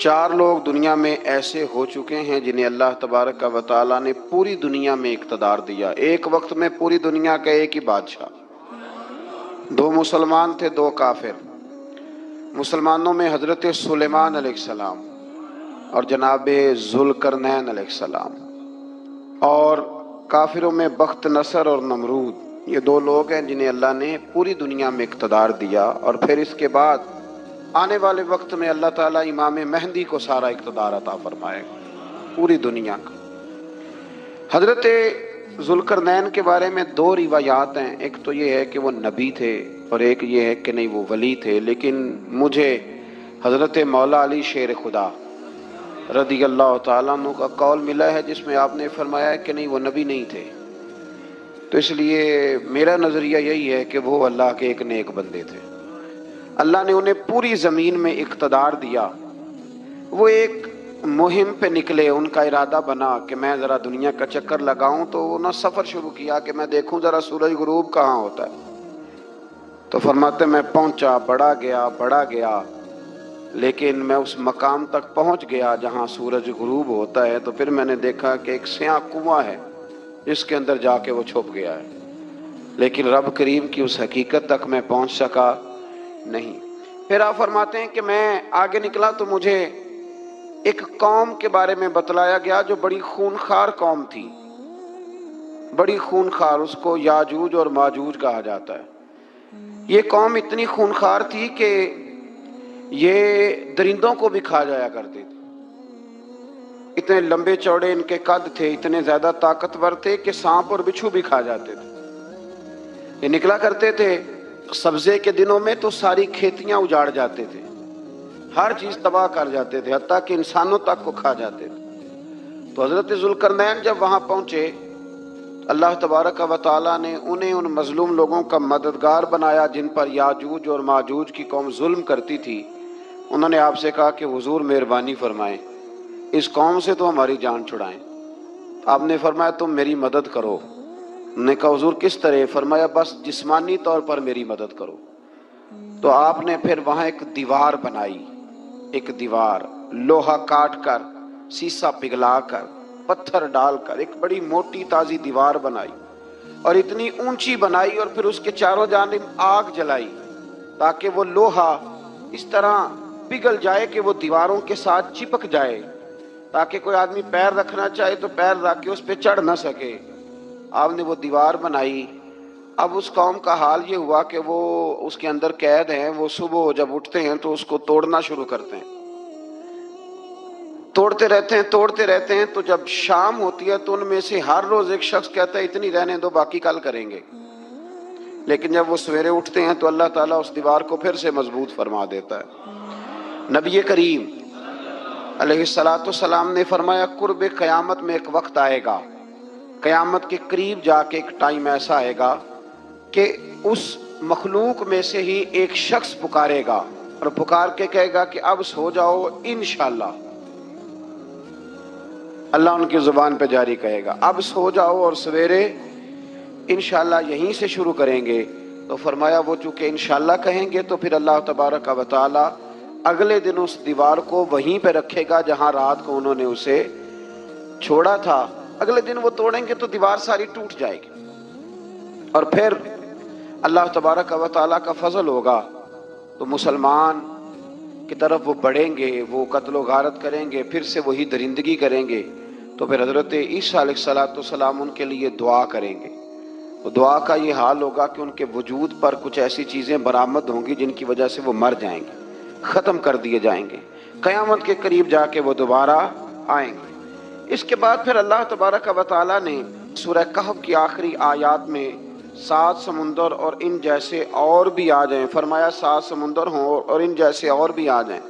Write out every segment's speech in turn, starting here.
4 لوگ دنیا میں ایسے ہو چکے ہیں جنہیں اللہ تبارک و تعالیٰ نے پوری دنیا میں اقتدار دیا، ایک وقت میں پوری دنیا کا ایک ہی بادشاہ۔ 2 مسلمان تھے، 2 کافر۔ مسلمانوں میں حضرت سلیمان علیہ السلام اور جناب ذوالقرنین علیہ السلام، اور کافروں میں بخت نصر اور نمرود۔ یہ 2 لوگ ہیں جنہیں اللہ نے پوری دنیا میں اقتدار دیا، اور پھر اس کے بعد آنے والے وقت میں اللہ تعالیٰ امام مہدی کو سارا اقتدار عطا فرمائے گا، پوری دنیا کا۔ حضرت ذوالقرنین کے بارے میں 2 روایات ہیں، ایک تو یہ ہے کہ وہ نبی تھے اور ایک یہ ہے کہ نہیں وہ ولی تھے، لیکن مجھے حضرت مولا علی شیر خدا رضی اللہ تعالیٰ عنہ کا قول ملا ہے جس میں آپ نے فرمایا ہے کہ نہیں وہ نبی نہیں تھے، تو اس لیے میرا نظریہ یہی ہے کہ وہ اللہ کے ایک نیک بندے تھے۔ اللہ نے انہیں پوری زمین میں اقتدار دیا۔ وہ ایک مہم پہ نکلے، ان کا ارادہ بنا کہ میں ذرا دنیا کا چکر لگاؤں، تو انہوں نے سفر شروع کیا کہ میں دیکھوں ذرا سورج غروب کہاں ہوتا ہے۔ تو فرماتے میں پہنچا، بڑا گیا، لیکن میں اس مقام تک پہنچ گیا جہاں سورج غروب ہوتا ہے، تو پھر میں نے دیکھا کہ ایک سیاہ کنواں ہے جس کے اندر جا کے وہ چھپ گیا ہے، لیکن رب کریم کی اس حقیقت تک میں پہنچ سکا نہیں۔ پھر آپ فرماتے ہیں کہ میں آگے نکلا تو مجھے ایک قوم کے بارے میں بتلایا گیا جو بڑی خونخوار قوم تھی، بڑی خونخوار، اس کو یاجوج اور ماجوج کہا جاتا ہے۔ یہ قوم اتنی خونخوار تھی کہ یہ درندوں کو بھی کھا جایا کرتے تھے، اتنے لمبے چوڑے ان کے قد تھے، اتنے زیادہ طاقتور تھے کہ سانپ اور بچھو بھی کھا جاتے تھے۔ یہ نکلا کرتے تھے سبزے کے دنوں میں تو ساری کھیتیاں اجاڑ جاتے تھے، ہر چیز تباہ کر جاتے تھے، حتیٰ کہ انسانوں تک کو کھا جاتے تھے۔ تو حضرت ذوالقرنین جب وہاں پہنچے، اللہ تبارک و تعالیٰ نے انہیں ان مظلوم لوگوں کا مددگار بنایا جن پر یاجوج اور ماجوج کی قوم ظلم کرتی تھی۔ انہوں نے آپ سے کہا کہ حضور مہربانی فرمائیں، اس قوم سے تو ہماری جان چھڑائیں۔ آپ نے فرمایا تم میری مدد کرو۔ انہوں نے کہا حضور کس طرح؟ فرمایا بس جسمانی طور پر میری مدد کرو۔ تو آپ نے پھر وہاں ایک دیوار بنائی، ایک دیوار، لوہا کاٹ کر، سیسا پگھلا کر، پتھر ڈال کر ایک بڑی موٹی تازی دیوار بنائی، اور اتنی اونچی بنائی، اور پھر اس کے چاروں جانب آگ جلائی تاکہ وہ لوہا اس طرح پگھل جائے کہ وہ دیواروں کے ساتھ چپک جائے، تاکہ کوئی آدمی پیر رکھنا چاہے تو پیر رکھ کے اس پہ چڑھ نہ سکے۔ آپ نے وہ دیوار بنائی۔ اب اس قوم کا حال یہ ہوا کہ وہ اس کے اندر قید ہیں، وہ صبح جب اٹھتے ہیں تو اس کو توڑنا شروع کرتے ہیں، توڑتے رہتے ہیں، تو جب شام ہوتی ہے تو ان میں سے ہر روز ایک شخص کہتا ہے اتنی رہنے دو، باقی کل کریں گے۔ لیکن جب وہ سویرے اٹھتے ہیں تو اللہ تعالیٰ اس دیوار کو پھر سے مضبوط فرما دیتا ہے۔ نبی کریم علیہ الصلاۃ والسلام نے فرمایا قرب قیامت میں ایک وقت آئے گا، قیامت کے قریب جا کے ایک ٹائم ایسا آئے گا کہ اس مخلوق میں سے ہی ایک شخص پکارے گا، اور پکار کے کہے گا کہ اب سو جاؤ انشاءاللہ۔ اللہ ان کی زبان پہ جاری کہے گا اب سو جاؤ اور سویرے انشاءاللہ یہیں سے شروع کریں گے۔ تو فرمایا وہ چونکہ انشاءاللہ کہیں گے تو پھر اللہ تبارک و تعالی اگلے دن اس دیوار کو وہیں پہ رکھے گا جہاں رات کو انہوں نے اسے چھوڑا تھا۔ اگلے دن وہ توڑیں گے تو دیوار ساری ٹوٹ جائے گی، اور پھر اللہ تبارک و تعالیٰ کا فضل ہوگا تو مسلمان کی طرف وہ بڑھیں گے، وہ قتل و غارت کریں گے، پھر سے وہی درندگی کریں گے، تو پھر حضرت عیسیٰ علیہ السلام ان کے لیے دعا کریں گے۔ تو دعا کا یہ حال ہوگا کہ ان کے وجود پر کچھ ایسی چیزیں برآمد ہوں گی جن کی وجہ سے وہ مر جائیں گے، ختم کر دیے جائیں گے، قیامت کے قریب جا کے وہ دوبارہ آئیں گے۔ اس کے بعد پھر اللہ تبارک و تعالیٰ نے سورہ کہف کی آخری آیات میں 7 سمندر اور ان جیسے اور بھی آ جائیں، فرمایا 7 سمندر ہوں اور ان جیسے اور بھی آ جائیں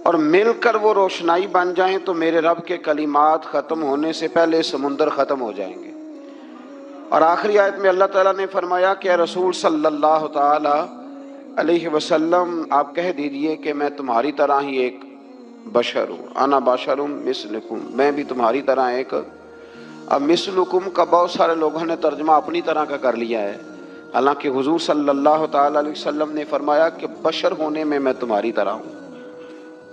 اور مل کر وہ روشنائی بن جائیں تو میرے رب کے کلمات ختم ہونے سے پہلے سمندر ختم ہو جائیں گے۔ اور آخری آیت میں اللہ تعالیٰ نے فرمایا کہ اے رسول صلی اللہ تعالی علیہ وسلم آپ کہہ دیجئے کہ میں تمہاری طرح ہی ایک بشر ہوں، انا بشر مثلکم، میں بھی تمہاری طرح ایک۔ اب مثلکم کا بہت سارے لوگوں نے ترجمہ اپنی طرح کا کر لیا ہے، حالانکہ حضور صلی اللہ تعالی علیہ وسلم نے فرمایا کہ بشر ہونے میں تمہاری طرح ہوں،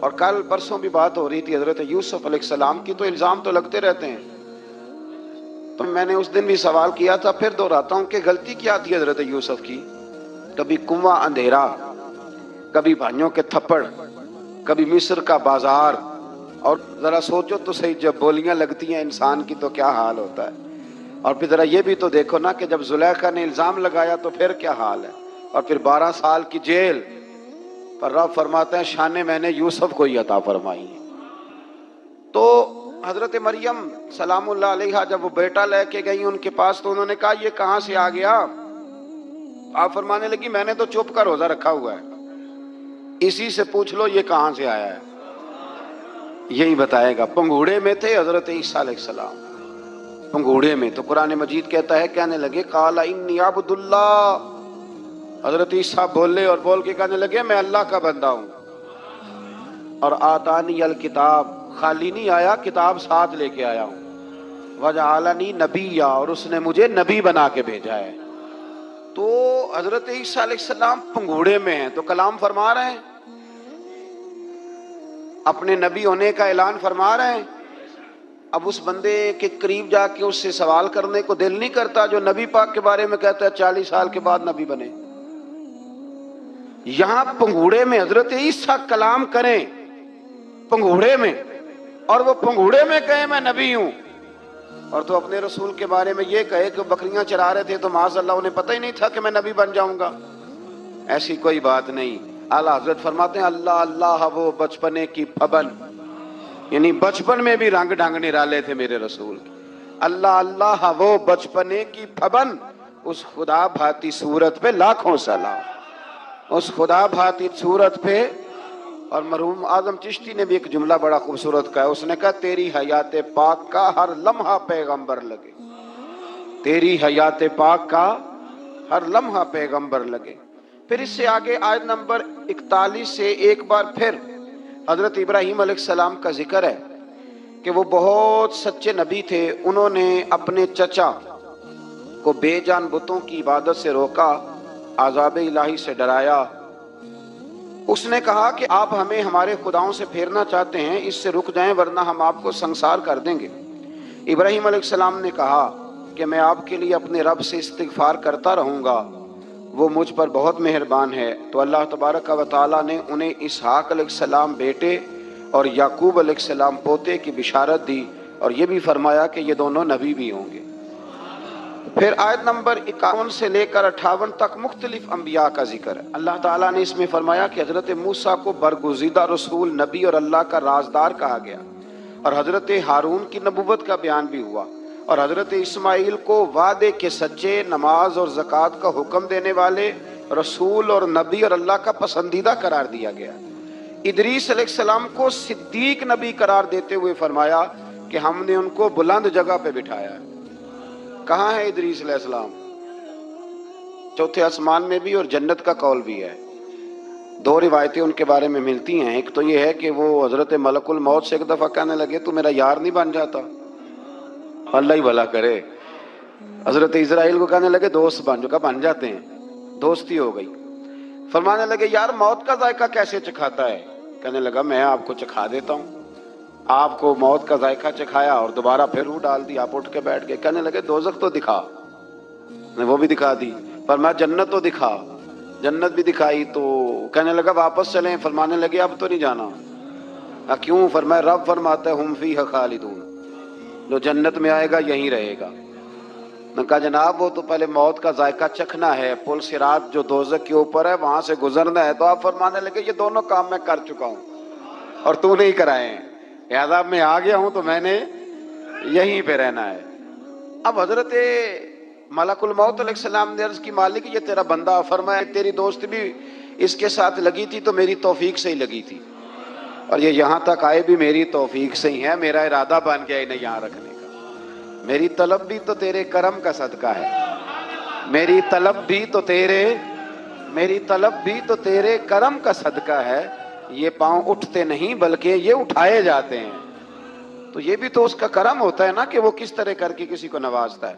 اور کل پرسوں بھی بات ہو رہی تھی حضرت یوسف علیہ السلام کی، تو الزام تو لگتے رہتے ہیں. تو میں نے اس دن بھی سوال کیا تھا، پھر دہراتا ہوں کہ غلطی کیا تھی حضرت یوسف کی؟ کبھی کنواں اندھیرا، کبھی بھائیوں کے تھپڑ، کبھی مصر کا بازار. اور ذرا سوچو تو صحیح، جب بولیاں لگتی ہیں انسان کی تو کیا حال ہوتا ہے. اور پھر ذرا یہ بھی تو دیکھو نا کہ جب زلیخا نے الزام لگایا تو پھر کیا حال ہے. اور پھر 12 سال کی جیل. پر رب فرماتے ہیں شانیں میں نے یوسف کو ہی عطا فرمائی ہیں. تو حضرت مریم سلام اللہ علیہا جب وہ بیٹا لے کے گئی ان کے پاس، تو انہوں نے کہا یہ کہاں سے آ گیا؟ آپ فرمانے لگی میں نے تو چپ کر روزہ رکھا ہوا ہے، اسی سے پوچھ لو یہ کہاں سے آیا ہے، یہی بتائے گا. پنگوڑے میں تھے حضرت عیسیٰ علیہ السلام، پنگوڑے میں. تو قرآن مجید کہتا ہے کہنے لگے قال انی عبد اللہ. حضرت عیسیٰ بولے اور بول کے کہنے لگے میں اللہ کا بندہ ہوں. اور آتانی الکتاب، خالی نہیں آیا، کتاب ساتھ لے کے آیا ہوں. وجعلنی نبیا، اور اس نے مجھے نبی بنا کے بھیجا ہے. تو حضرت عیسیٰ علیہ السلام پنگوڑے میں ہیں تو کلام فرما رہے ہیں، اپنے نبی ہونے کا اعلان فرما رہے ہیں. اب اس بندے کے قریب جا کے اس سے سوال کرنے کو دل نہیں کرتا جو نبی پاک کے بارے میں کہتا ہے 40 سال کے بعد نبی بنے. یہاں پنگوڑے میں حضرت عیسیٰ کلام کریں، پنگوڑے میں، اور وہ پنگوڑے میں کہے میں نبی ہوں. اور تو اپنے رسول کے بارے میں یہ کہے کہ بکریاں چرا رہے تھے تو معاذ اللہ انہیں پتہ ہی نہیں تھا کہ میں نبی بن جاؤں گا. ایسی کوئی بات نہیں. اعلیٰ حضرت فرماتے ہیں اللہ اللہ وہ بچپنے کی پھبن، یعنی بچپن میں بھی رنگ ڈھنگ نرالے تھے میرے رسول کی. اللہ اللہ وہ بچپنے کی پھبن، اس خدا بھاتی صورت پہ لاکھوں سلام، اس خدا بھاتی صورت پہ. اور مرحوم اعظم چشتی نے بھی ایک جملہ بڑا خوبصورت کہا، اس نے کہا تیری حیات پاک کا ہر لمحہ پیغمبر لگے، تیری حیات پاک کا ہر لمحہ پیغمبر لگے. پھر اس سے آگے آیت نمبر 41 سے ایک بار پھر حضرت ابراہیم علیہ السلام کا ذکر ہے کہ وہ بہت سچے نبی تھے. انہوں نے اپنے چچا کو بے جان بتوں کی عبادت سے روکا، عذاب الہی سے ڈرایا. اس نے کہا کہ آپ ہمیں ہمارے خداؤں سے پھیرنا چاہتے ہیں، اس سے رک جائیں ورنہ ہم آپ کو سنسار کر دیں گے. ابراہیم علیہ السلام نے کہا کہ میں آپ کے لیے اپنے رب سے استغفار کرتا رہوں گا، وہ مجھ پر بہت مہربان ہے. تو اللہ تبارک و تعالیٰ نے انہیں اسحاق علیہ السلام بیٹے اور یعقوب علیہ السلام پوتے کی بشارت دی، اور یہ بھی فرمایا کہ یہ دونوں نبی بھی ہوں گے. پھر آیت نمبر 51 سے لے کر 58 تک مختلف انبیاء کا ذکر ہے. اللہ تعالیٰ نے اس میں فرمایا کہ حضرت موسیٰ کو برگزیدہ رسول، نبی اور اللہ کا رازدار کہا گیا، اور حضرت ہارون کی نبوت کا بیان بھی ہوا، اور حضرت اسماعیل کو وعدے کے سچے، نماز اور زکوٰۃ کا حکم دینے والے رسول اور نبی اور اللہ کا پسندیدہ قرار دیا گیا. ادریس علیہ السلام کو صدیق نبی قرار دیتے ہوئے فرمایا کہ ہم نے ان کو بلند جگہ پہ بٹھایا ہے. کہاں ہے ادریس علیہ السلام؟ چوتھے آسمان میں بھی، اور جنت کا قول بھی ہے. دو روایتیں ان کے بارے میں ملتی ہیں. ایک تو یہ ہے کہ وہ حضرت ملک الموت سے ایک دفعہ کہنے لگے تو میرا یار نہیں بن جاتا؟ اللہ ہی بھلا کرے. حضرت اسرائیل کو کہنے لگے دوست بن، جو کہ بن جاتے ہیں، دوستی ہو گئی. فرمانے لگے یار موت کا ذائقہ کیسے چکھاتا ہے؟ کہنے لگا میں آپ کو چکھا دیتا ہوں. آپ کو موت کا ذائقہ چکھایا اور دوبارہ پھر روح ڈال دی، آپ اٹھ کے بیٹھ گئے. کہنے لگے دوزخ تو دکھا، نے وہ بھی دکھا دی. فرمایا جنت تو دکھا، جنت بھی دکھائی. تو کہنے لگا واپس چلیں. فرمانے لگے اب تو نہیں جانا. کیوں؟ فرمایا رب فرماتا ہے ہم فیہ خالدون، جو جنت میں آئے گا یہیں رہے گا. نے کہا جناب وہ تو پہلے موت کا ذائقہ چکھنا ہے، پل صراط جو دوزخ کے اوپر ہے وہاں سے گزرنا ہے. تو آپ فرمانے لگے یہ دونوں کام میں کر چکا ہوں اور تو نہیں کرائے ہیں، لہذا میں آ گیا ہوں تو میں نے یہیں پہ رہنا ہے. اب حضرت ملک الموت علیہ السلام نے عرض کی مالک یہ تیرا بندہ. فرمایا تیری دوست بھی اس کے ساتھ لگی تھی تو میری توفیق سے ہی لگی تھی، اور یہ یہاں تک آئے بھی میری توفیق سے ہی ہے. میرا ارادہ بن گیا انہیں یہاں رکھنے کا. میری طلب بھی تو تیرے کرم کا صدقہ ہے، میری طلب بھی تو تیرے کرم کا صدقہ ہے. یہ پاؤں اٹھتے نہیں بلکہ یہ اٹھائے جاتے ہیں. تو یہ بھی تو اس کا کرم ہوتا ہے نا کہ وہ کس طرح کر کے کسی کو نوازتا ہے.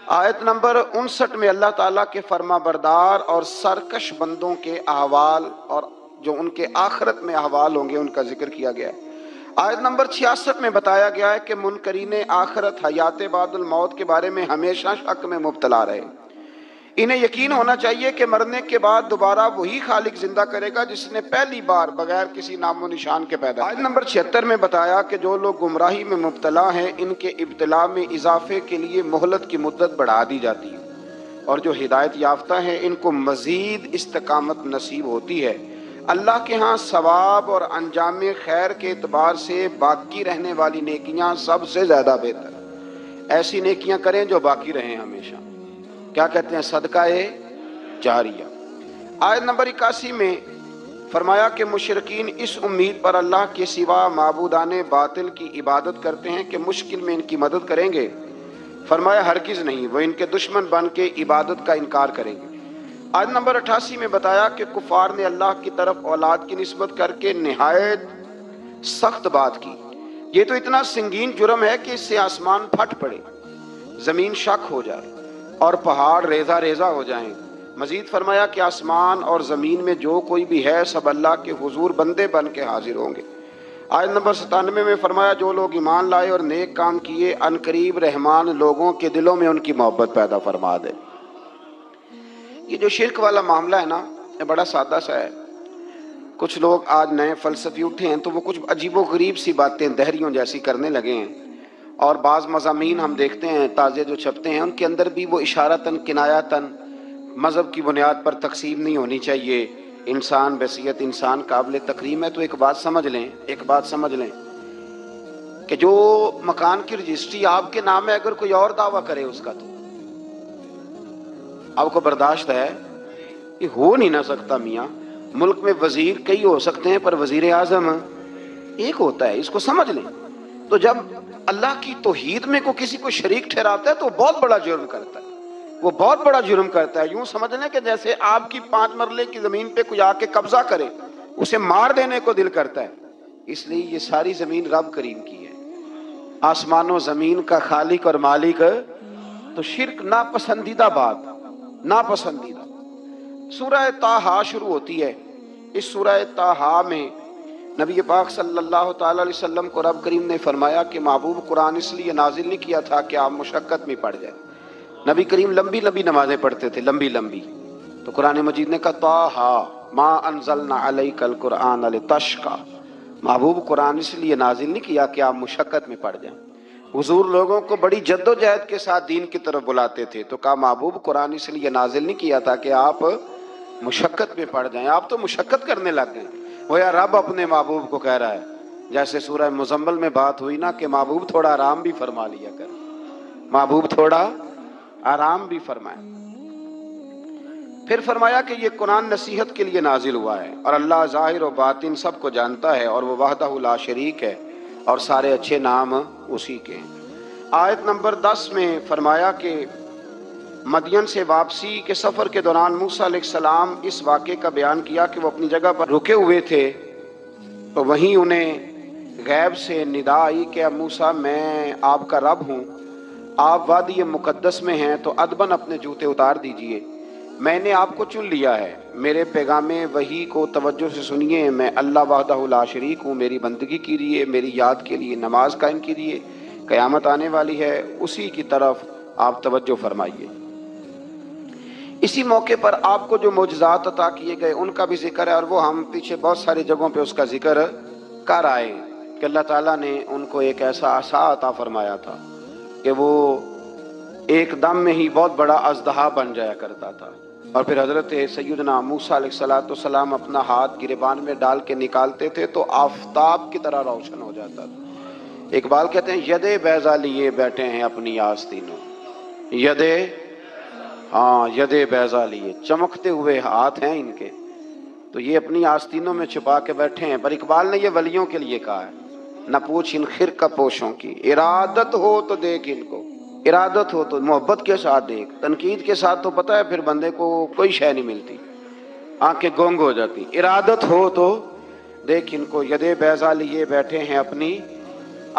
آیت نمبر 59 میں اللہ تعالیٰ کے فرما بردار اور سرکش بندوں کے احوال اور جو ان کے آخرت میں احوال ہوں گے ان کا ذکر کیا گیا ہے۔ آیت نمبر 66 میں بتایا گیا ہے کہ منکرین آخرت حیات بعد الموت کے بارے میں ہمیشہ شک میں مبتلا رہے۔ انہیں یقین ہونا چاہیے کہ مرنے کے بعد دوبارہ وہی خالق زندہ کرے گا جس نے پہلی بار بغیر کسی نام و نشان کے پیدا کیا۔ آیت نمبر 76 میں بتایا کہ جو لوگ گمراہی میں مبتلا ہیں ان کے ابتلا میں اضافے کے لیے مہلت کی مدت بڑھا دی جاتی ہے، اور جو ہدایت یافتہ ہیں ان کو مزید استقامت نصیب ہوتی ہے۔ اللہ کے ہاں ثواب اور انجام خیر کے اعتبار سے باقی رہنے والی نیکیاں سب سے زیادہ بہتر۔ ایسی نیکیاں کریں جو باقی رہیں ہمیشہ، کیا کہتے ہیں؟ صدقہ جاریہ۔ آیت نمبر 81 میں فرمایا کہ مشرکین اس امید پر اللہ کے سوا معبودان باطل کی عبادت کرتے ہیں کہ مشکل میں ان کی مدد کریں گے۔ فرمایا ہرگز نہیں، وہ ان کے دشمن بن کے عبادت کا انکار کریں گے۔ آیت نمبر 88 میں بتایا کہ کفار نے اللہ کی طرف اولاد کی نسبت کر کے نہایت سخت بات کی۔ یہ تو اتنا سنگین جرم ہے کہ اس سے آسمان پھٹ پڑے، زمین شک ہو جائے اور پہاڑ ریزہ ریزہ ہو جائیں۔ مزید فرمایا کہ آسمان اور زمین میں جو کوئی بھی ہے سب اللہ کے حضور بندے بن کے حاضر ہوں گے۔ آیت نمبر 97 میں فرمایا جو لوگ ایمان لائے اور نیک کام کیے ان قریب رحمان لوگوں کے دلوں میں ان کی محبت پیدا فرما دے۔ یہ جو شرک والا معاملہ ہے نا، یہ بڑا سادہ سا ہے۔ کچھ لوگ آج نئے فلسفی اٹھے ہیں تو وہ کچھ عجیب و غریب سی باتیں دہریوں جیسی کرنے لگے ہیں، اور بعض مضامین ہم دیکھتے ہیں تازے جو چھپتے ہیں ان کے اندر بھی وہ اشارتاً کنایاتاً مذہب کی بنیاد پر تقسیم نہیں ہونی چاہیے، انسان بحیثیت انسان قابل تکریم ہے۔ تو ایک بات سمجھ لیں کہ جو مکان کی رجسٹری آپ کے نام ہے اگر کوئی اور دعویٰ کرے اس کا تو آپ کو برداشت ہے؟ یہ ہو نہیں نہ سکتا میاں۔ ملک میں وزیر کئی ہو سکتے ہیں پر وزیر اعظم ایک ہوتا ہے، اس کو سمجھ لیں۔ تو جب اللہ کی توحید میں کو کسی کو شریک ٹھہراتا ہے تو بہت بڑا جرم کرتا ہے، وہ بہت بڑا جرم کرتا ہے۔ یوں سمجھ لیں کہ جیسے آپ کی 5 مرلے کی زمین پہ کوئی آ کے قبضہ کرے، اسے مار دینے کو دل کرتا ہے۔ اس لیے یہ ساری زمین رب کریم کی ہے، آسمان و زمین کا خالق اور مالک۔ تو شرک ناپسندیدہ بات، ناپسندیدہ۔ سورہ طٰہٰ شروع ہوتی ہے۔ اس سورہ طٰہٰ میں نبی پاک صلی اللہ تعالی علیہ وسلم کو رب کریم نے فرمایا کہ محبوب قرآن اس لیے نازل نہیں کیا تھا کہ آپ مشقت میں پڑ جائیں۔ نبی کریم لمبی لمبی نمازیں پڑھتے تھے، لمبی لمبی، تو قرآن مجید نے کہا طٰہٰ ما انزلنا علیک القرآن لتشقیٰ، محبوب قرآن اس لیے نازل نہیں کیا کہ آپ مشقت میں پڑ جائیں۔ حضور لوگوں کو بڑی جد و جہد کے ساتھ دین کی طرف بلاتے تھے، تو کہا محبوب قرآن اس لیے نازل نہیں کیا تھا کہ آپ مشقت میں پڑ جائیں۔ آپ تو مشقت کرنے لگ گئے۔ وہ یا رب اپنے محبوب کو کہہ رہا ہے، جیسے سورہ مزمل میں بات ہوئی نا کہ محبوب تھوڑا آرام بھی فرما لیا کر، محبوب تھوڑا آرام بھی فرمائے۔ پھر فرمایا کہ یہ قرآن نصیحت کے لیے نازل ہوا ہے اور اللہ ظاہر و باطن سب کو جانتا ہے اور وہ وحدہ لا شریک ہے اور سارے اچھے نام اسی کے ہیں۔ آیت نمبر 10 میں فرمایا کہ مدین سے واپسی کے سفر کے دوران موسیٰ علیہ السلام اس واقعے کا بیان کیا کہ وہ اپنی جگہ پر رکے ہوئے تھے، تو وہیں انہیں غیب سے ندا آئی کہ اے موسیٰ میں آپ کا رب ہوں، آپ وادی مقدس میں ہیں تو ادباً اپنے جوتے اتار دیجئے، میں نے آپ کو چن لیا ہے، میرے پیغام وحی کو توجہ سے سنیے، میں اللہ وحدہ لا شریک ہوں، میری بندگی کیجیے، میری یاد کے لیے نماز قائم کیجیے، قیامت آنے والی ہے اسی کی طرف آپ توجہ فرمائیے۔ اسی موقع پر آپ کو جو معجزات عطا کیے گئے ان کا بھی ذکر ہے، اور وہ ہم پیچھے بہت ساری جگہوں پہ اس کا ذکر کر آئے کہ اللہ تعالیٰ نے ان کو ایک ایسا عصا عطا فرمایا تھا کہ وہ ایک دم میں ہی بہت بڑا اژدہا بن جایا کرتا تھا، اور پھر حضرت سیدنا موسیٰ علیہ السلام اپنا ہاتھ گریبان میں ڈال کے نکالتے تھے تو آفتاب کی طرح روشن ہو جاتا تھا۔ اقبال کہتے ہیں ید بیضا لیے بیٹھے ہیں اپنی آستینوں، ید بیضا لیے، چمکتے ہوئے ہاتھ ہیں ان کے، تو یہ اپنی آستینوں میں چھپا کے بیٹھے ہیں۔ پر اقبال نے یہ ولیوں کے لیے کہا ہے، نہ پوچھ ان خرقہ پوشوں کی، ارادت ہو تو دیکھ ان کو، ارادت ہو تو محبت کے ساتھ دیکھ، تنقید کے ساتھ تو پتہ ہے پھر بندے کو کوئی شے نہیں ملتی، آنکھیں گونگ ہو جاتی۔ ارادت ہو تو دیکھ ان کو، ید بیضا لیے بیٹھے ہیں اپنی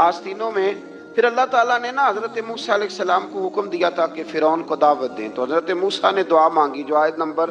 آستینوں میں۔ پھر اللہ تعالیٰ نے نا حضرت موسیٰ علیہ السلام کو حکم دیا تھا کہ فرعون کو دعوت دیں، تو حضرت موسیٰ نے دعا مانگی جو آیت نمبر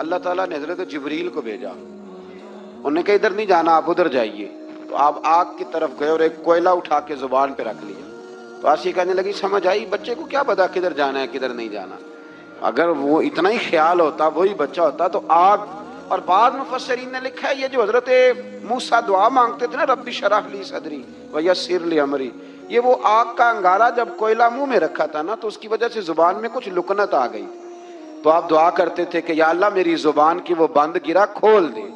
اللہ تعالیٰ نے حضرت جبریل کو بھیجا، انہوں نے کہا ادھر نہیں جانا، آپ ادھر جائیے. تو آپ آگ کی طرف گئے اور ایک کوئلہ اٹھا کے زبان پہ رکھ لیا. تو آسی کہنے لگی سمجھ آئی، بچے کو کیا پتا کدھر جانا ہے کدھر نہیں جانا. اگر وہ اتنا ہی خیال ہوتا، وہی بچہ ہوتا تو آگ. اور بعد مفسرین نے لکھا ہے یہ جو حضرت موسیٰ دعا مانگتے تھے نا، رب اشرح لی صدری ویسر لی امری، یہ وہ آگ کا انگارہ جب کوئلہ منہ میں رکھا تھا نا تو اس کی وجہ سے زبان میں کچھ لکنت آ گئی. تو آپ دعا کرتے تھے کہ یا اللہ میری زبان کی وہ بند گرا کھول دے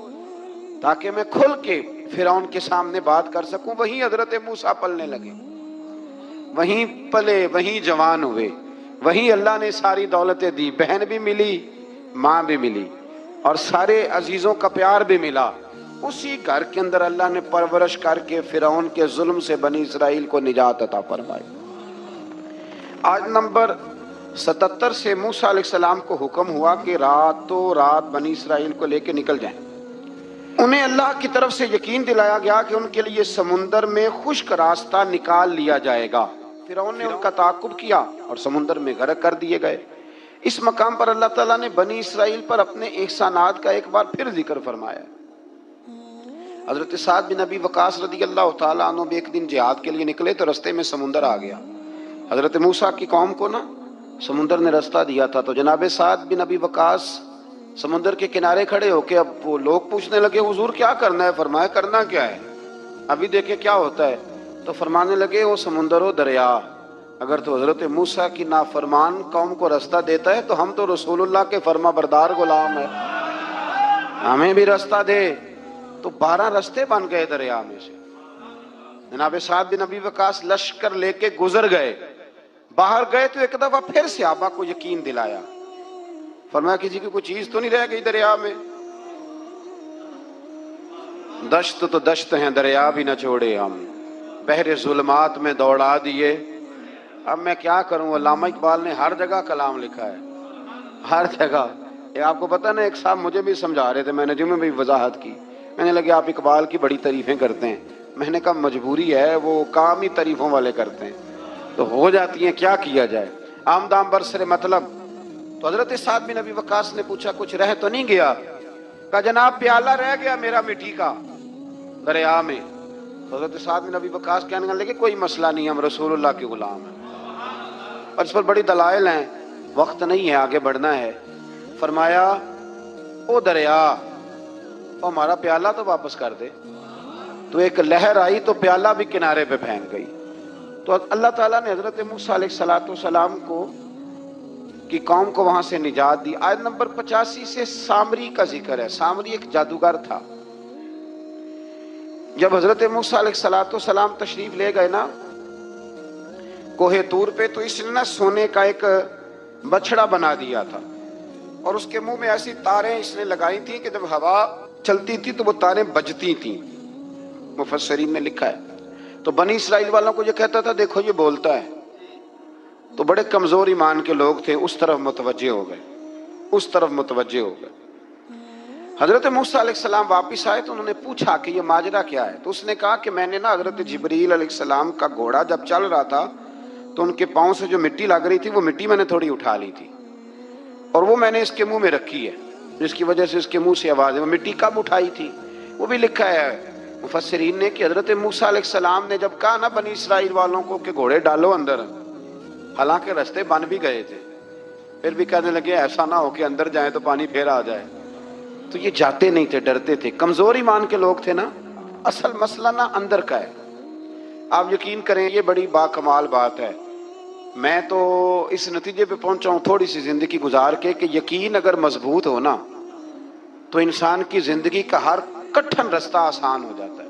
تاکہ میں کھل کے فرعون کے سامنے بات کر سکوں. وہیں حضرت موسیٰ پلنے لگے، وہیں پلے، وہیں جوان ہوئے، وہیں اللہ نے ساری دولتیں دی، بہن بھی ملی، ماں بھی ملی، اور سارے عزیزوں کا پیار بھی ملا. اسی گھر کے اندر اللہ نے پرورش کر کے فرعون کے ظلم سے بنی اسرائیل کو نجات عطا فرمائی. آج نمبر 77 سے موسیٰ علیہ السلام کو حکم ہوا کہ راتوں رات بنی اسرائیل کو لے کے نکل جائیں. انہیں اللہ کی طرف سے یقین دلایا گیا کہ ان کے لیے سمندر میں خشک راستہ نکال لیا جائے گا. فرعون نے ان کا تعاقب کیا اور سمندر میں غرق کر دیے گئے. اس مقام پر اللہ تعالیٰ نے بنی اسرائیل پر اپنے احسانات کا ایک بار پھر ذکر فرمایا. حضرت سعد بن ابی وقاص رضی اللہ تعالیٰ عنہ بھی ایک دن جہاد کے لیے نکلے تو رستے میں سمندر آ گیا. حضرت موسیٰ کی قوم کو نا سمندر نے رستہ دیا تھا. تو جناب سعد بن ابی وقاص سمندر کے کنارے کھڑے ہو کے، اب وہ لوگ پوچھنے لگے حضور کیا کرنا ہے؟ فرمایا کرنا کیا ہے، ابھی دیکھیں کیا ہوتا ہے. تو فرمانے لگے وہ سمندر و دریا اگر تو حضرت موسیٰ کی نافرمان قوم کو رستہ دیتا ہے تو ہم تو رسول اللہ کے فرما بردار غلام ہیں، ہمیں بھی رستہ دے. تو 12 رستے بن گئے دریا میں سے. جناب سعد بن ابی وقاص لشکر لے کے گزر گئے، باہر گئے تو ایک دفعہ پھر صحابہ کو یقین دلایا. فرمایا کسی کی کوئی چیز تو نہیں رہ گئی دریا میں؟ دشت تو دشت ہیں دریا بھی نہ چھوڑے ہم، بحر ظلمات میں دوڑا دیے. اب میں کیا کروں، علامہ اقبال نے ہر جگہ کلام لکھا ہے، ہر جگہ. یہ آپ کو پتہ نا، ایک صاحب مجھے بھی سمجھا رہے تھے، میں نے جمعے میں بھی وضاحت کی. میں نے لگے آپ اقبال کی بڑی تعریفیں کرتے ہیں. میں نے کہا مجبوری ہے، وہ کام ہی تعریفوں والے کرتے ہیں تو ہو جاتی ہیں، کیا کیا جائے. آمدام برسر مطلب. تو حضرت سعد بن ابی وقاص نے پوچھا کچھ رہ تو نہیں گیا؟ کہا جناب پیالہ رہ گیا میرا مٹی کا دریا میں. تو حضرت سعد بن ابی وقاص کہنے لگے کوئی مسئلہ نہیں، ہم رسول اللہ کے غلام ہیں. اور اس پر بڑی دلائل ہیں، وقت نہیں ہے، آگے بڑھنا ہے. فرمایا او دریا، او ہمارا پیالہ تو واپس کر دے. تو ایک لہر آئی تو پیالہ بھی کنارے پہ پھینک گئی. تو اللہ تعالیٰ نے حضرت موسیٰ علیہ السلام کو کی قوم کو وہاں سے نجات دی. آیت نمبر 85 سے سامری کا ذکر ہے. سامری ایک جادوگر تھا. جب حضرت موسیٰ علیہ السلام تشریف لے گئے نا کوہ طور پہ، تو اس نے نا سونے کا ایک بچڑا بنا دیا تھا اور اس کے منہ میں ایسی تاریں اس نے لگائی تھیں کہ جب ہوا چلتی تھی تو وہ تاریں بجتی تھیں. مفسرین نے لکھا ہے. تو بنی اسرائیل والوں کو یہ کہتا تھا دیکھو یہ بولتا ہے. تو بڑے کمزور ایمان کے لوگ تھے، اس طرف متوجہ ہو گئے، اس طرف متوجہ ہو گئے. حضرت موسیٰ علیہ السلام واپس آئے تو انہوں نے پوچھا کہ یہ ماجرا کیا ہے. تو اس نے کہا کہ میں نے نا حضرت جبریل علیہ السلام کا گھوڑا جب چل رہا تھا تو ان کے پاؤں سے جو مٹی لگ رہی تھی وہ مٹی میں نے تھوڑی اٹھا لی تھی اور وہ میں نے اس کے منہ میں رکھی ہے، جس کی وجہ سے اس کے منہ سے آواز ہے. وہ مٹی کب اٹھائی تھی وہ بھی لکھا ہے مفسرین نے کہ حضرت موسیٰ علیہ السلام نے جب کہا نا بنی اسرائیل والوں کو کہ گھوڑے ڈالو اندر، حالانکہ رستے بن بھی گئے تھے، پھر بھی کہنے لگے ایسا نہ ہو کہ اندر جائیں تو پانی پھر آ جائے. تو یہ جاتے نہیں تھے، ڈرتے تھے، کمزور ایمان کے لوگ تھے نا. اصل مسئلہ نا اندر کا ہے. آپ یقین کریں یہ بڑی باکمال بات ہے. میں تو اس نتیجے پہ پہنچا ہوں تھوڑی سی زندگی گزار کے کہ یقین اگر مضبوط ہو نا تو انسان کی زندگی کا ہر کٹھن رستہ آسان ہو جاتا ہے.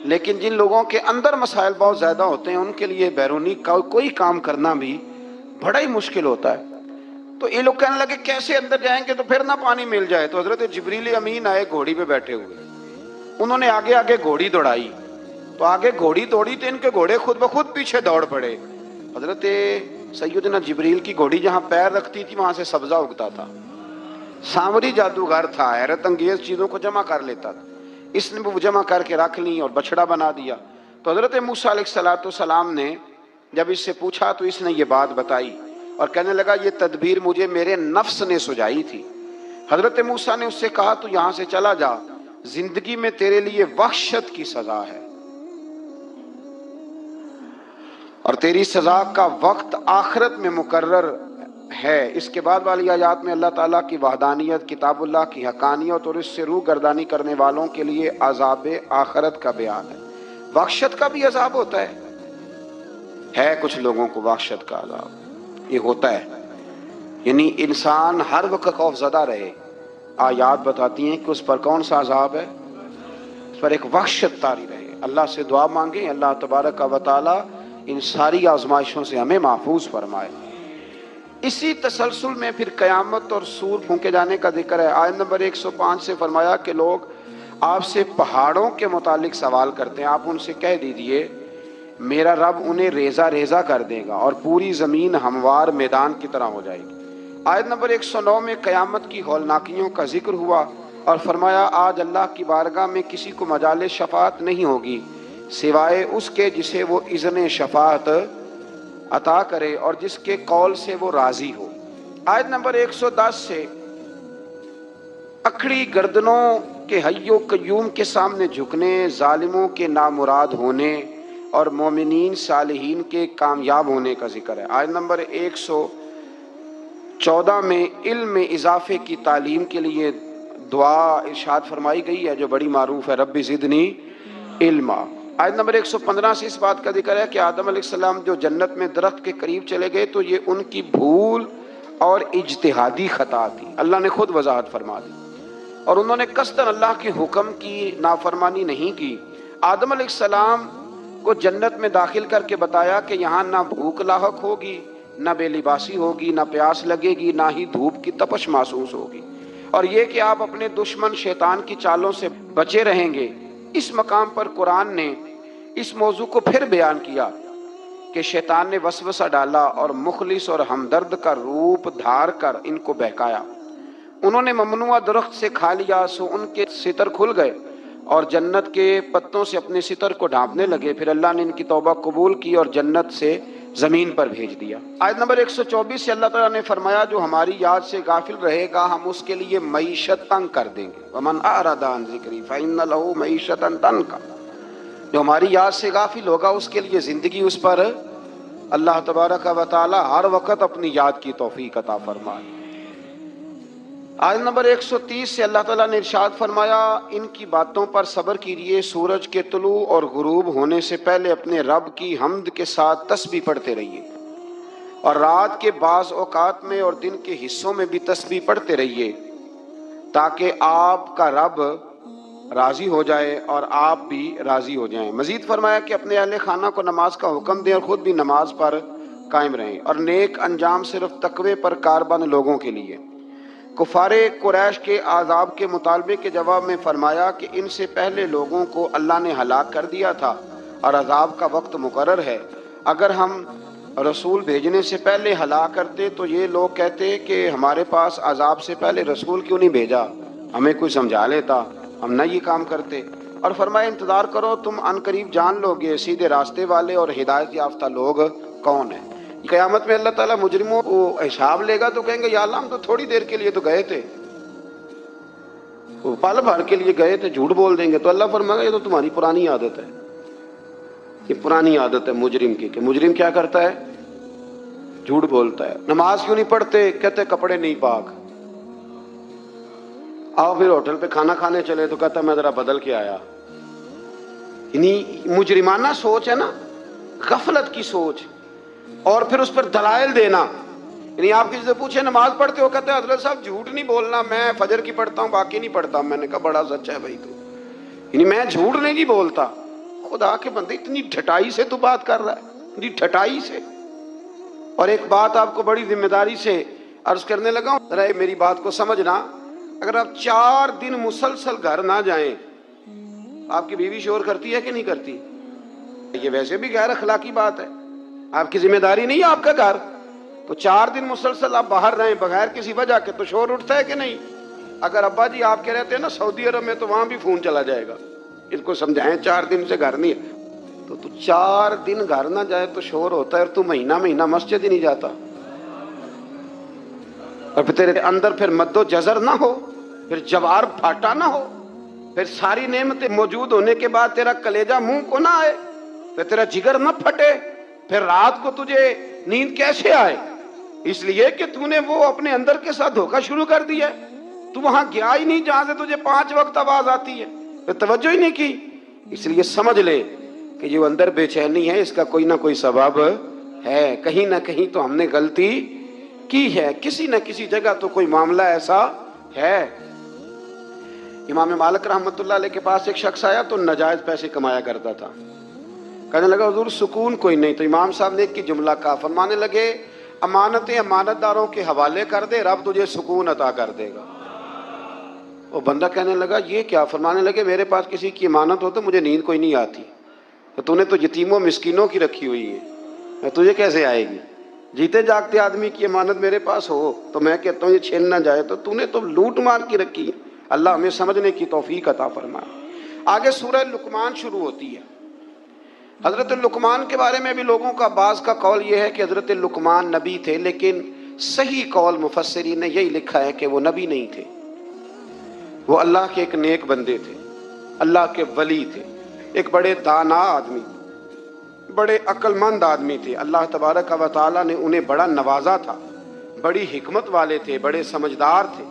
لیکن جن لوگوں کے اندر مسائل بہت زیادہ ہوتے ہیں ان کے لیے بیرونی کوئی کام کرنا بھی بڑا ہی مشکل ہوتا ہے. تو یہ لوگ کہنے لگے کیسے اندر جائیں گے تو پھر نہ پانی مل جائے. تو حضرت جبریل امین آئے گھوڑی پہ بیٹھے ہوئے، انہوں نے آگے آگے گھوڑی دوڑائی. تو آگے گھوڑی دوڑی تو ان کے گھوڑے خود بخود پیچھے دوڑ پڑے. حضرت سیدنا جبریل کی گھوڑی جہاں پیر رکھتی تھی وہاں سے سبزہ اگتا تھا. سامری جادوگر تھا، حیرت انگیز چیزوں کو جمع کر لیتا تھا. اس نے وہ جمع کر کے رکھ لی اور بچڑا بنا دیا. تو حضرت موسیٰ علیہ السلام نے جب اس سے پوچھا تو اس نے یہ بات بتائی اور کہنے لگا یہ تدبیر مجھے میرے نفس نے سجائی تھی. حضرت موسیٰ نے اس سے کہا تو یہاں سے چلا جا، زندگی میں تیرے لیے وحشت کی سزا ہے، اور تیری سزا کا وقت آخرت میں مقرر ہے۔ اس کے بعد والی آیات میں اللہ تعالیٰ کی وحدانیت، کتاب اللہ کی حقانیت اور اس سے روح گردانی کرنے والوں کے لیے عذاب آخرت کا بیان ہے۔ وحشت کا بھی عذاب ہوتا ہے کچھ لوگوں کو وحشت کا عذاب یہ ہوتا ہے، یعنی انسان ہر وقت خوف زدہ رہے۔ آیات بتاتی ہیں کہ اس پر کون سا عذاب ہے، اس پر ایک وحشت طاری رہے۔ اللہ سے دعا مانگیں اللہ تبارک و تعالی ان ساری آزمائشوں سے ہمیں محفوظ فرمائے۔ اسی تسلسل میں پھر قیامت اور سور پھونکے جانے کا ذکر ہے۔ آیت نمبر 105 سے فرمایا کہ لوگ آپ سے پہاڑوں کے متعلق سوال کرتے ہیں، آپ ان سے کہہ دیجئے میرا رب انہیں ریزہ ریزہ کر دے گا اور پوری زمین ہموار میدان کی طرح ہو جائے گی۔ آیت نمبر 109 میں قیامت کی ہولناکیوں کا ذکر ہوا اور فرمایا آج اللہ کی بارگاہ میں کسی کو مجال شفاعت نہیں ہوگی سوائے اس کے جسے وہ اذن شفاعت عطا کرے اور جس کے قول سے وہ راضی ہو۔ آیت نمبر 110 سے اکھڑی گردنوں کے حی و قیوم کے سامنے جھکنے، ظالموں کے نامراد ہونے اور مومنین صالحین کے کامیاب ہونے کا ذکر ہے۔ آیت نمبر 114 میں علم میں اضافے کی تعلیم کے لیے دعا ارشاد فرمائی گئی ہے جو بڑی معروف ہے، رب زدنی علما۔ آیت نمبر 115 سے اس بات کا ذکر ہے کہ آدم علیہ السلام جو جنت میں درخت کے قریب چلے گئے تو یہ ان کی بھول اور اجتہادی خطا تھی، اللہ نے خود وضاحت فرما دی، اور انہوں نے قصداً اللہ کے حکم کی نافرمانی نہیں کی۔ آدم علیہ السلام کو جنت میں داخل کر کے بتایا کہ یہاں نہ بھوک لاحق ہوگی، نہ بے لباسی ہوگی، نہ پیاس لگے گی، نہ ہی دھوپ کی تپش محسوس ہوگی، اور یہ کہ آپ اپنے دشمن شیطان کی چالوں سے بچے رہیں گے۔ اس مقام پر قرآن نے اس موضوع کو پھر بیان کیا کہ شیطان نے وسوسہ ڈالا اور مخلص اور ہمدرد کا روپ دھار کر ان کو بہکایا۔ انہوں نے ممنوع درخت سے کھا لیا سو ان کے ستر کھل گئے اور جنت کے پتوں سے اپنے ستر کو ڈھانپنے لگے، پھر اللہ نے ان کی توبہ قبول کی اور جنت سے زمین پر بھیج دیا۔ آیت نمبر 124 سے اللہ تعالیٰ نے فرمایا جو ہماری یاد سے غافل رہے گا ہم اس کے لیے معیشت تنگ کر دیں گے، وَمَنْ أَعْرَضَ عَنْ ذِكْرِي فَإِنَّ لَهُ مَعِيشَةً ضَنْكًا۔ جو ہماری یاد سے غافل ہوگا اس کے لیے زندگی اس پر اللہ تبارک و تعالی ہر وقت اپنی یاد کی توفیق عطا فرمائے۔ آیت نمبر 130 سے اللہ تعالیٰ نے ارشاد فرمایا ان کی باتوں پر صبر کیجیے، سورج کے طلوع اور غروب ہونے سے پہلے اپنے رب کی حمد کے ساتھ تسبیح پڑھتے رہیے، اور رات کے بعض اوقات میں اور دن کے حصوں میں بھی تسبیح پڑھتے رہیے تاکہ آپ کا رب راضی ہو جائے اور آپ بھی راضی ہو جائیں۔ مزید فرمایا کہ اپنے اہل خانہ کو نماز کا حکم دیں اور خود بھی نماز پر قائم رہیں، اور نیک انجام صرف تقوی پر کاربند لوگوں کے لیے۔ کفار قریش کے عذاب کے مطالبے کے جواب میں فرمایا کہ ان سے پہلے لوگوں کو اللہ نے ہلاک کر دیا تھا اور عذاب کا وقت مقرر ہے، اگر ہم رسول بھیجنے سے پہلے ہلاک کرتے تو یہ لوگ کہتے کہ ہمارے پاس عذاب سے پہلے رسول کیوں نہیں بھیجا، ہمیں کوئی سمجھا لیتا، ہم نہ یہ کام کرتے۔ اور فرمایا انتظار کرو تم ان قریب جان لو گے سیدھے راستے والے اور ہدایت یافتہ لوگ کون ہیں۔ قیامت میں اللہ تعالیٰ مجرموں کو حساب لے گا تو کہیں گے یا اللہ ہم تو تھوڑی دیر کے لیے تو گئے تھے، پل بھر کے لیے گئے تھے، جھوٹ بول دیں گے، تو اللہ فرمائے گا یہ تو تمہاری پرانی عادت ہے، یہ پرانی عادت ہے مجرم کی، کہ مجرم کیا کرتا ہے، جھوٹ بولتا ہے۔ نماز کیوں نہیں پڑھتے، کہتے کپڑے نہیں پاک۔ آؤ پھر ہوٹل پہ کھانا کھانے چلے تو کہتا میں ذرا بدل کے آیا۔ یعنی مجرمانہ سوچ ہے نا، غفلت کی سوچ، اور پھر اس پر دلائل دینا۔ یعنی آپ کسی سے پوچھے نماز پڑھتے ہو، کہتے ہیں حضرت صاحب جھوٹ نہیں بولنا، میں فجر کی پڑھتا ہوں باقی نہیں پڑھتا۔ میں نے کہا بڑا سچ ہے بھائی تو، یعنی میں جھوٹ نہیں بولتا۔ خدا کے بندے اتنی ڈھٹائی سے تو بات کر رہا ہے، اتنی ڈھٹائی سے۔ اور ایک بات آپ کو بڑی ذمہ داری سے عرض کرنے لگا ہوں، ذرا میری بات کو سمجھنا، اگر آپ 4 دن مسلسل گھر نہ جائیں، آپ کی بیوی شور کرتی ہے کہ نہیں کرتی؟ یہ ویسے بھی غیر اخلاقی بات ہے، آپ کی ذمہ داری نہیں ہے آپ کا گھر، تو 4 دن مسلسل آپ باہر رہیں بغیر کسی وجہ کے تو شور اٹھتا ہے کہ نہیں؟ اگر ابا جی آپ کے رہتے ہیں نا سعودی عرب میں تو وہاں بھی فون چلا جائے گا، اس کو سمجھائیں 4 دن سے گھر نہیں ہے، تو 4 دن گھر نہ جائے تو شور ہوتا ہے، اور تو مہینہ مسجد ہی نہیں جاتا۔ اور پھر تیرے اندر پھر مد و جزر نہ ہو، پھر جوار پھاٹا نہ ہو، پھر ساری نعمتیں موجود ہونے کے بعد تیرا کلیجہ منہ کو نہ آئے، پھر تیرا جگر نہ پھٹے، پھر رات کو تجھے نیند کیسے آئے؟ اس لیے کہ تو نے وہ اپنے اندر کے ساتھ دھوکہ شروع کر دیا ہے۔ تو وہاں گیا ہی نہیں جہاں سے تجھے 5 وقت آواز آتی ہے، پھر توجہ ہی نہیں کی۔ اس لیے سمجھ لے کہ جو اندر بے چینی ہے اس کا کوئی نہ کوئی سبب ہے، کہیں نہ کہیں تو ہم نے غلطی کی ہے، کسی نہ کسی جگہ تو کوئی معاملہ ایسا ہے۔ امام مالک رحمۃ اللہ علیہ کے پاس ایک شخص آیا تو ناجائز پیسے کمایا کرتا تھا، کہنے لگا حضور سکون کوئی نہیں، تو امام صاحب نے ایک کی جملہ کہا، فرمانے لگے امانتیں امانت داروں کے حوالے کر دے، رب تجھے سکون عطا کر دے گا۔ وہ بندہ کہنے لگا یہ کیا؟ فرمانے لگے میرے پاس کسی کی امانت ہو تو مجھے نیند کوئی نہیں آتی، تو نے تو یتیموں مسکینوں کی رکھی ہوئی ہے، تجھے کیسے آئے گی؟ جیتے جاگتے آدمی کی امانت میرے پاس ہو تو میں کہتا ہوں یہ چھین نہ جائے، تو نے تو لوٹ مار کی رکھی ہے۔ اللہ ہمیں سمجھنے کی توفیق عطا فرمائے۔ آگے سورہ لقمان شروع ہوتی ہے۔ حضرت لقمان کے بارے میں بھی لوگوں کا بعض کا قول یہ ہے کہ حضرت لقمان نبی تھے، لیکن صحیح قول مفسرین نے یہی لکھا ہے کہ وہ نبی نہیں تھے، وہ اللہ کے ایک نیک بندے تھے، اللہ کے ولی تھے، ایک بڑے دانا آدمی، بڑے عقل مند آدمی تھے۔ اللہ تبارک و تعالیٰ نے انہیں بڑا نوازا تھا، بڑی حکمت والے تھے، بڑے سمجھدار تھے۔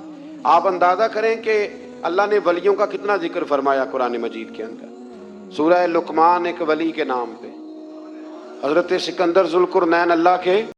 آپ اندازہ کریں کہ اللہ نے ولیوں کا کتنا ذکر فرمایا قرآن مجید کے اندر۔ سورہ لقمان ایک ولی کے نام پہ، حضرت سکندر ذوالقرنین اللہ کے